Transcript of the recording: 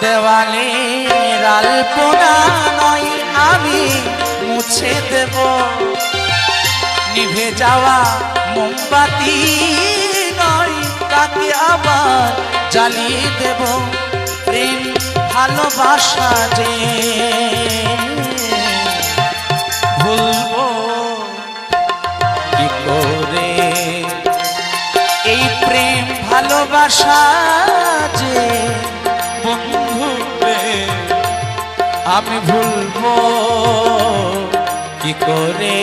দেওয়ালের আলপনা নয় আমি মুছে দেব, নিভে যাওয়া মোমবাতি নয় তাকে আবার জ্বালিয়ে দেব। প্রেম ভালোবাসা যে ভুলবো কি করে, এই প্রেম ভালোবাসা যে বন্ধু আমি ভুলবো কি করে।